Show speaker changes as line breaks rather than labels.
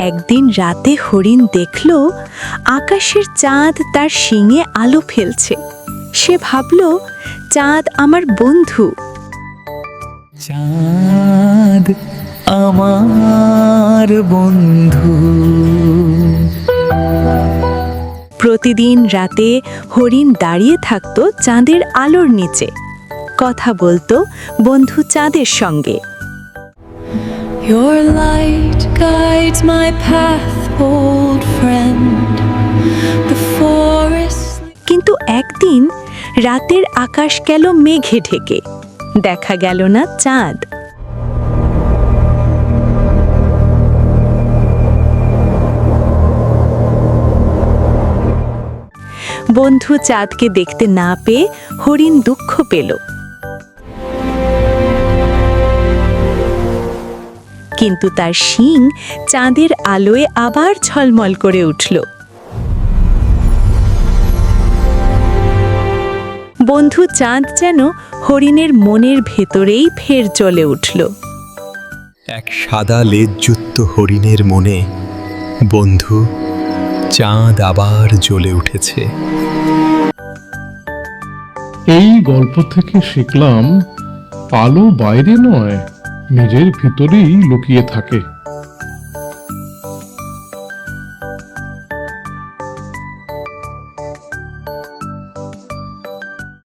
একদিন রাতে হরিণ দেখল আকাশের চাঁদ তার শিঙে আলো ফেলছে। সে ভাবল, চাঁদ আমার বন্ধু।
চাঁদ আমার বন্ধু।
প্রতিদিন রাতে হরিণ দাঁড়িয়ে থাকত চাঁদের আলোর নিচে, কথা বলতো বন্ধু চাঁদের সঙ্গে।
Your light guides my path, old friend. The forest.
কিন্তু একদিন রাতের আকাশ গেল মেঘে ঢেকে, দেখা গেল না চাঁদ। বন্ধু চাঁদকে দেখতে না পেয়ে হরিণ দুঃখ পেল। কিন্তু তার শিং চাঁদের আলোয় আবার ঝলমল করে উঠল। বন্ধু চাঁদ যেন হরিণের মনের ভেতরেই ফের জ্বলে উঠল।
এক সাদা লেজযুক্ত হরিণের মনে বন্ধু চাঁদ আবার জ্বলে উঠেছে।
এই গল্প থেকে শিখলাম, আলো বাইরে নয়, নিজের ভিতরেই লুকিয়ে থাকে।